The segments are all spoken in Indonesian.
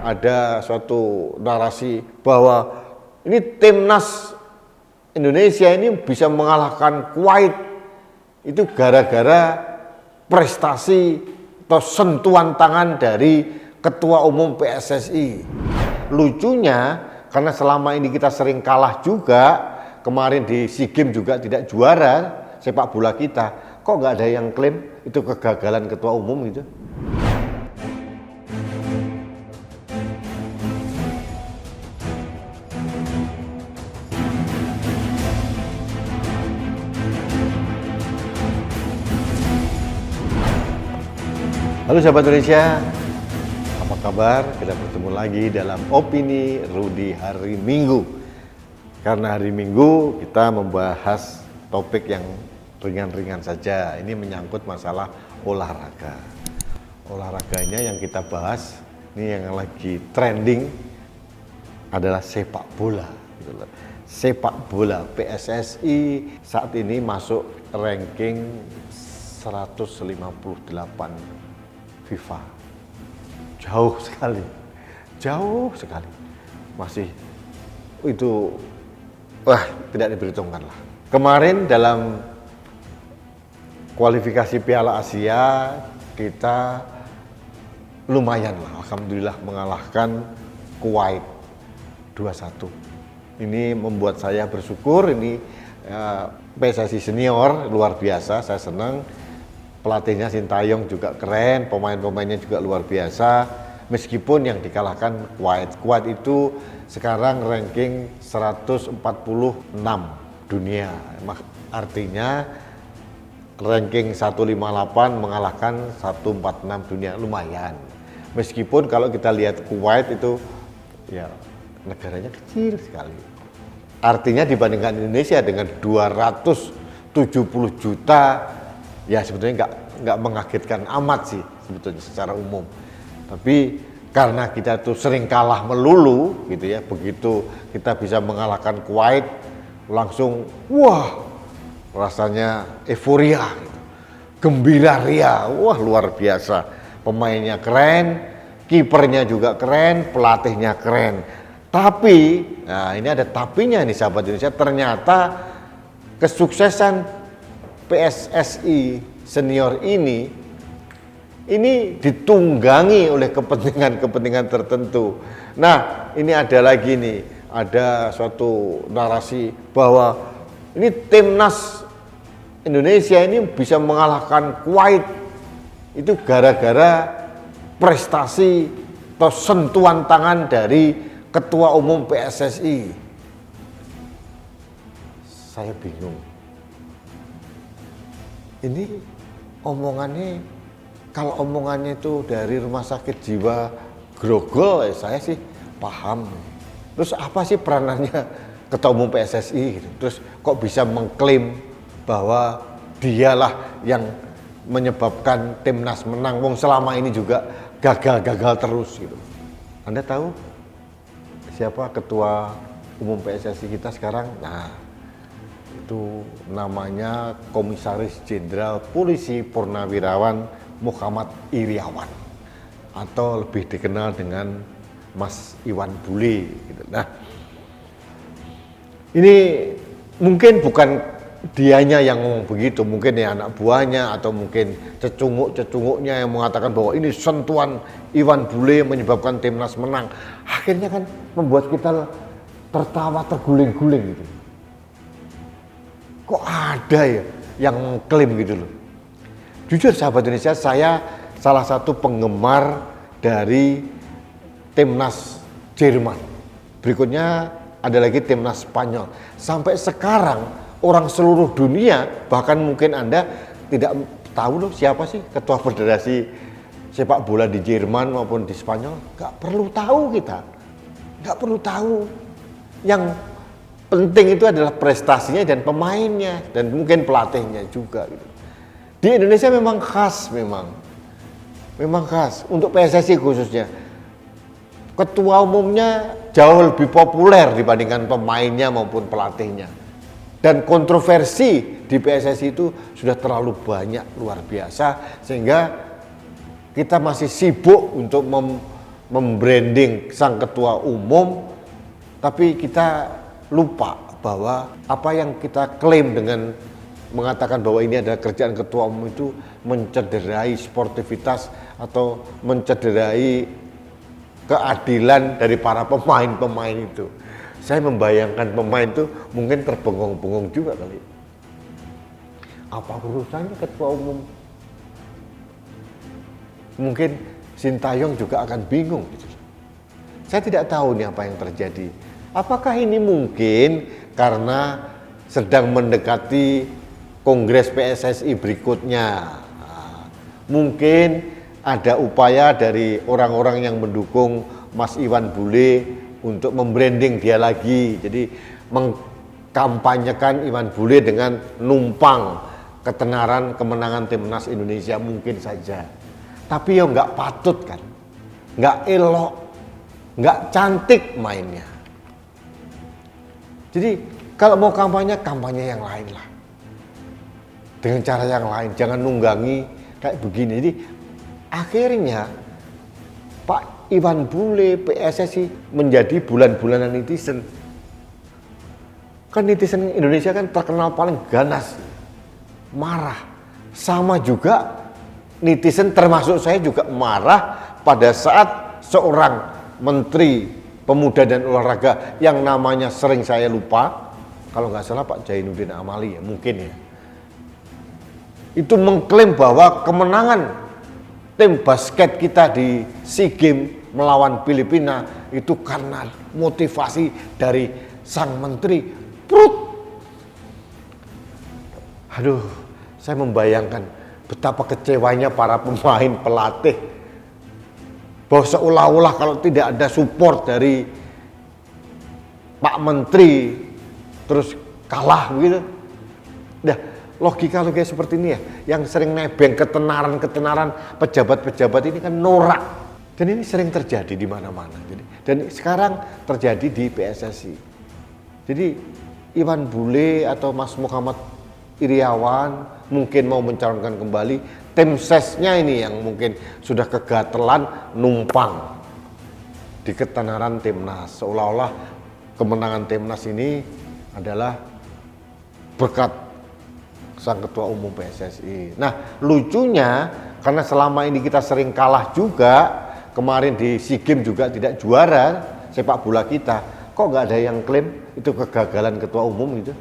ada suatu narasi bahwa ini timnas Indonesia ini bisa mengalahkan Kuwait itu gara-gara prestasi atau sentuhan tangan dari Ketua Umum PSSI. Lucunya karena selama ini kita sering kalah juga, kemarin di SEA Games juga tidak juara sepak bola kita, kok nggak ada yang klaim itu kegagalan Ketua Umum gitu. Halo sahabat Indonesia, apa kabar? Kita bertemu lagi dalam Opini Rudy hari Minggu. Karena hari Minggu kita membahas topik yang ringan-ringan saja. Ini menyangkut masalah olahraga. Olahraganya yang kita bahas, ini yang lagi trending adalah sepak bola. Sepak bola PSSI saat ini masuk ranking 158 FIFA. Jauh sekali, masih itu tidak diperhitungkan lah. Kemarin dalam kualifikasi Piala Asia kita lumayan lah, alhamdulillah mengalahkan Kuwait 2-1. Ini membuat saya bersyukur, ini PSSI senior luar biasa, saya senang. Pelatihnya Sintayong juga keren, pemain-pemainnya juga luar biasa. Meskipun yang dikalahkan Kuwait itu sekarang ranking 146 dunia. Artinya ranking 158 mengalahkan 146 dunia, lumayan. Meskipun kalau kita lihat Kuwait itu ya negaranya kecil sekali. Artinya dibandingkan Indonesia dengan 270 juta ya sebetulnya nggak mengagetkan amat sih sebetulnya secara umum. Tapi karena kita tuh sering kalah melulu gitu ya, begitu kita bisa mengalahkan Kuwait langsung wah rasanya euforia gitu. Gembira ria, wah luar biasa. Pemainnya keren, kipernya juga keren, pelatihnya keren. Tapi, nah ini ada tapinya nih sahabat Indonesia, ternyata kesuksesan PSSI senior ini ditunggangi oleh kepentingan-kepentingan tertentu. Nah, ini ada lagi nih, ada suatu narasi bahwa ini timnas Indonesia ini bisa mengalahkan Kuwait itu gara-gara prestasi atau sentuhan tangan dari Ketua Umum PSSI. Saya bingung. Ini omongannya, kalau omongannya itu dari rumah sakit jiwa Grogol, saya sih paham. Terus apa sih peranannya Ketua Umum PSSI gitu? Terus kok bisa mengklaim bahwa dialah yang menyebabkan timnas menang, wong selama ini juga gagal terus gitu. Anda tahu siapa Ketua Umum PSSI kita sekarang? Nah, itu namanya Komisaris Jenderal Polisi Purnawirawan Muhammad Iriawan atau lebih dikenal dengan Mas Iwan Bule gitu. Nah, ini mungkin bukan dianya yang ngomong begitu, mungkin ya anak buahnya atau mungkin cecunguk-cecunguknya yang mengatakan bahwa ini sentuhan Iwan Bule menyebabkan timnas menang. Akhirnya kan membuat kita tertawa terguling-guling gitu. Kok ada ya yang klaim gitu loh. Jujur sahabat Indonesia, saya salah satu penggemar dari timnas Jerman. Berikutnya ada lagi timnas Spanyol. Sampai sekarang orang seluruh dunia, bahkan mungkin Anda tidak tahu loh siapa sih ketua federasi sepak bola di Jerman maupun di Spanyol. Gak perlu tahu kita. Gak perlu tahu. Yang penting itu adalah prestasinya dan pemainnya dan mungkin pelatihnya juga gitu. Di Indonesia memang khas, memang khas untuk PSSI khususnya. Ketua umumnya jauh lebih populer dibandingkan pemainnya maupun pelatihnya. Dan kontroversi di PSSI itu sudah terlalu banyak, luar biasa, sehingga kita masih sibuk untuk membranding sang ketua umum, tapi kita lupa bahwa apa yang kita klaim dengan mengatakan bahwa ini adalah kerjaan ketua umum itu mencederai sportivitas atau mencederai keadilan dari para pemain-pemain itu. Saya membayangkan pemain itu mungkin terbengong-bengong juga kali. Apa urusannya ketua umum? Mungkin Sintayong juga akan bingung gitu. Saya tidak tahu nih apa yang terjadi. Apakah ini mungkin karena sedang mendekati Kongres PSSI berikutnya? Mungkin ada upaya dari orang-orang yang mendukung Mas Iwan Bule untuk membranding dia lagi. Jadi mengkampanyekan Iwan Bule dengan numpang ketenaran kemenangan timnas Indonesia mungkin saja. Tapi ya nggak patut kan, nggak elok, nggak cantik mainnya. Jadi kalau mau kampanye, kampanye yang lain lah. Dengan cara yang lain, jangan nunggangi kayak begini. Jadi akhirnya Pak Iwan Bule, PSSI menjadi bulan-bulanan netizen. Kan netizen Indonesia kan terkenal paling ganas, marah. Sama juga netizen termasuk saya juga marah pada saat seorang Menteri Pemuda dan Olahraga yang namanya sering saya lupa, kalau nggak salah Pak Zainuddin Amali ya mungkin ya, itu mengklaim bahwa kemenangan tim basket kita di SEA Games melawan Filipina itu karena motivasi dari sang menteri. Aduh, saya membayangkan betapa kecewanya para pemain, pelatih, bahwa seolah-olah kalau tidak ada support dari Pak Menteri terus kalah begitu. Nah, logika seperti ini ya, yang sering nebeng ketenaran pejabat-pejabat ini kan norak. Dan ini sering terjadi di mana-mana. Dan sekarang terjadi di PSSI. Jadi Iwan Bule atau Mas Muhammad Iriawan mungkin mau mencalonkan kembali, tim sesnya ini yang mungkin sudah kegatelan numpang di ketenaran timnas. Seolah-olah kemenangan timnas ini adalah berkat sang ketua umum PSSI. Nah, lucunya karena selama ini kita sering kalah juga, kemarin di SEA Games juga tidak juara sepak bola kita, kok nggak ada yang klaim itu kegagalan ketua umum gitu?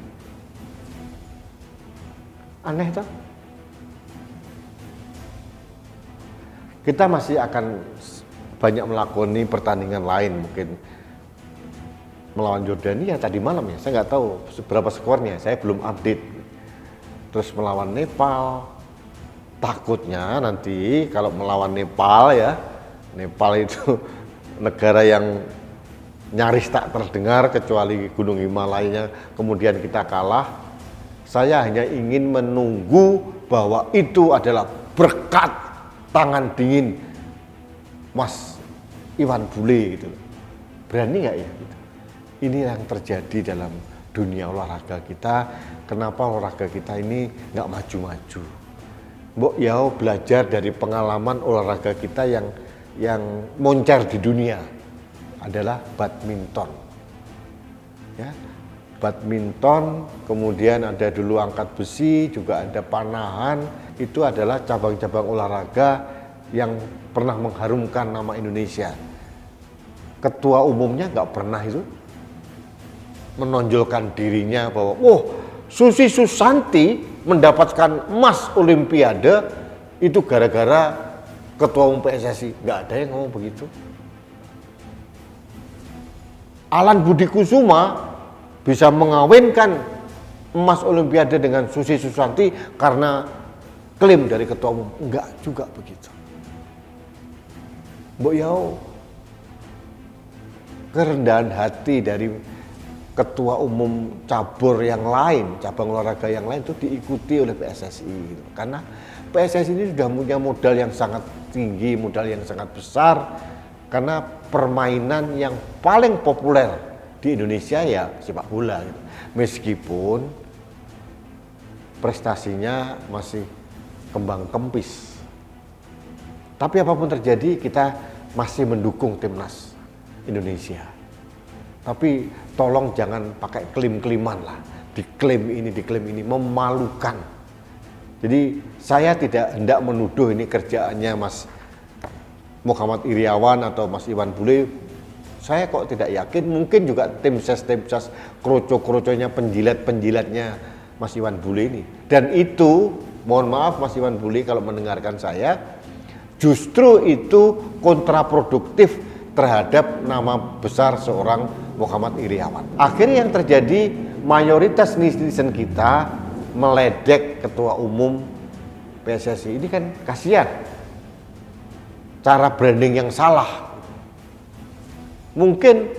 Aneh toh? Kita masih akan banyak melakoni pertandingan lain, mungkin melawan Yordania tadi malam ya, saya nggak tahu seberapa skornya, saya belum update. Terus melawan Nepal, takutnya nanti kalau melawan Nepal ya, Nepal itu negara yang nyaris tak terdengar kecuali Gunung Himalaya, kemudian kita kalah. Saya hanya ingin menunggu bahwa itu adalah berkat tangan dingin Mas Iwan Bule gitu. Berani nggak ya? Gitu. Ini yang terjadi dalam dunia olahraga kita. Kenapa olahraga kita ini nggak maju-maju? Mbok Yao belajar dari pengalaman olahraga kita yang moncer di dunia adalah badminton. Ya, badminton, kemudian ada dulu angkat besi, juga ada panahan. Itu adalah cabang-cabang olahraga yang pernah mengharumkan nama Indonesia. Ketua umumnya nggak pernah itu menonjolkan dirinya bahwa, Susi Susanti mendapatkan emas Olimpiade itu gara-gara ketua umum PSSI. Nggak ada yang ngomong begitu. Alan Budi Kusuma bisa mengawinkan emas Olimpiade dengan Susi Susanti karena klaim dari ketua umum. Enggak juga begitu. Mbok Yao, kerendahan hati dari ketua umum cabur yang lain, cabang olahraga yang lain itu diikuti oleh PSSI. Karena PSSI ini sudah punya modal yang sangat tinggi, modal yang sangat besar. Karena permainan yang paling populer di Indonesia ya sepak bola gitu. Meskipun prestasinya masih kembang kempis, tapi apapun terjadi kita masih mendukung timnas Indonesia. Tapi tolong jangan pakai klaim-klaiman lah, diklaim ini, memalukan. Jadi saya tidak hendak menuduh ini kerjaannya Mas Muhammad Iriawan atau Mas Iwan Bule. Saya kok tidak yakin, mungkin juga tim ses kroco-kroconya, penjilat-penjilatnya Mas Iwan Bule ini. Dan itu, mohon maaf Mas Iwan Bule kalau mendengarkan saya, justru itu kontraproduktif terhadap nama besar seorang Muhammad Iriawan. Akhirnya yang terjadi, mayoritas netizen kita meledek ketua umum PSSI. Ini kan kasihan, cara branding yang salah. Mungkin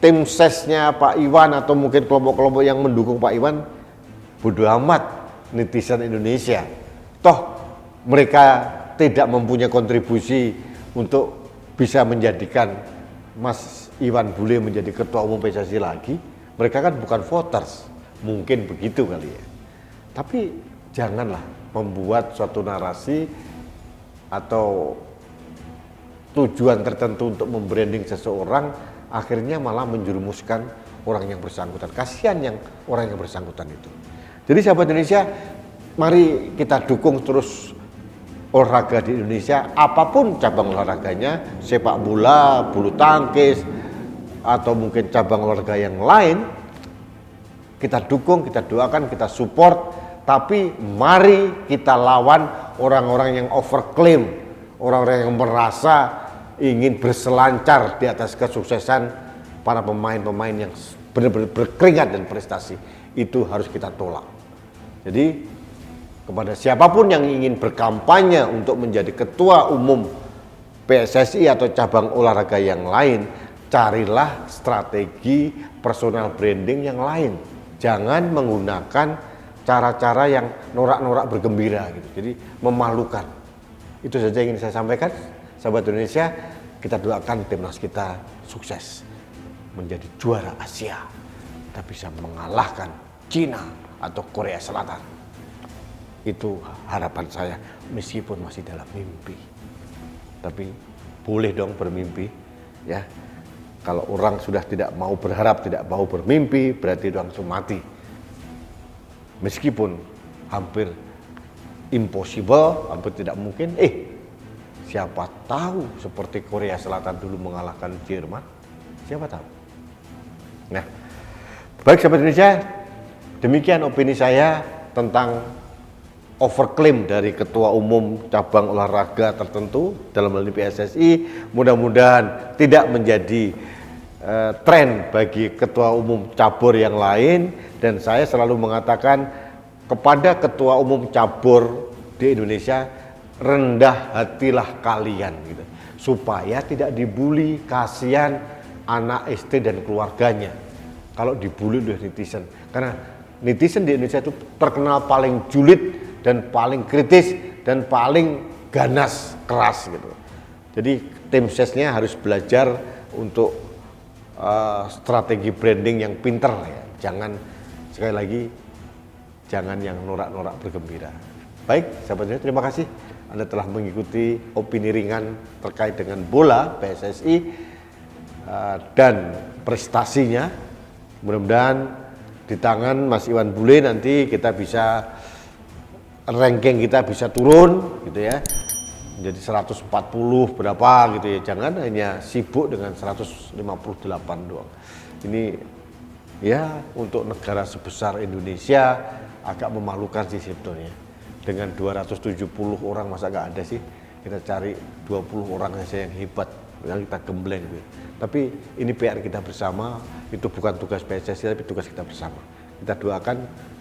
tim sesnya Pak Iwan atau mungkin kelompok-kelompok yang mendukung Pak Iwan bodoh amat netizen Indonesia. Toh mereka tidak mempunyai kontribusi untuk bisa menjadikan Mas Iwan Bule menjadi ketua umum PSSI lagi. Mereka kan bukan voters, mungkin begitu kali ya. Tapi janganlah membuat suatu narasi atau tujuan tertentu untuk membranding seseorang, akhirnya malah menjerumuskan orang yang bersangkutan. Kasihan orang yang bersangkutan itu. Jadi sahabat Indonesia, mari kita dukung terus olahraga di Indonesia, apapun cabang olahraganya, sepak bola, bulu tangkis, atau mungkin cabang olahraga yang lain, kita dukung, kita doakan, kita support, tapi mari kita lawan orang-orang yang overklaim, orang-orang yang merasa ingin berselancar di atas kesuksesan para pemain-pemain yang benar-benar berkeringat dan prestasi. Itu harus kita tolak. Jadi kepada siapapun yang ingin berkampanye untuk menjadi ketua umum PSSI atau cabang olahraga yang lain, carilah strategi personal branding yang lain. Jangan menggunakan cara-cara yang norak-norak bergembira gitu. Jadi memalukan. Itu saja yang ingin saya sampaikan. Sahabat Indonesia, kita doakan timnas kita sukses menjadi juara Asia. Kita bisa mengalahkan Cina atau Korea Selatan. Itu harapan saya meskipun masih dalam mimpi. Tapi boleh dong bermimpi ya. Kalau orang sudah tidak mau berharap, tidak mau bermimpi, berarti langsung mati. Meskipun hampir impossible, hampir tidak mungkin, siapa tahu seperti Korea Selatan dulu mengalahkan Jerman, siapa tahu. Nah, baik sahabat Indonesia, demikian opini saya tentang overklaim dari ketua umum cabang olahraga tertentu dalam hal ini PSSI. Mudah-mudahan tidak menjadi tren bagi ketua umum cabur yang lain, dan saya selalu mengatakan kepada ketua umum cabur di Indonesia, rendah hatilah kalian gitu, supaya tidak dibully. Kasihan anak istri dan keluarganya kalau dibully oleh netizen, karena netizen di Indonesia itu terkenal paling julid dan paling kritis dan paling ganas, keras gitu. Jadi tim sesnya harus belajar untuk strategi branding yang pinter ya. Jangan, sekali lagi, jangan yang norak-norak bergembira. Baik, sahabatnya, terima kasih Anda telah mengikuti opini ringan terkait dengan bola PSSI dan prestasinya. Mudah-mudahan di tangan Mas Iwan Bule nanti kita bisa, ranking kita bisa turun gitu ya, menjadi 140 berapa gitu ya. Jangan hanya sibuk dengan 158 doang. Ini ya untuk negara sebesar Indonesia agak memalukan sih sebetulnya. Dengan 270 orang masa gak ada sih, kita cari 20 orang saja yang hebat, yang kita gembleng gitu. Tapi ini PR kita bersama, itu bukan tugas PSSI tapi tugas kita bersama. Kita doakan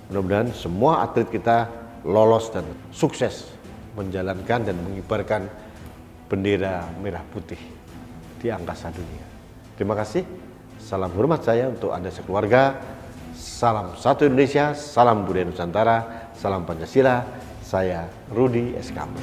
mudah-mudahan semua atlet kita lolos dan sukses menjalankan dan mengibarkan bendera merah putih di angkasa dunia. Terima kasih. Salam hormat saya untuk Anda sekeluarga. Salam satu Indonesia, salam budaya Nusantara, salam Pancasila. Saya Rudi S. Kamil.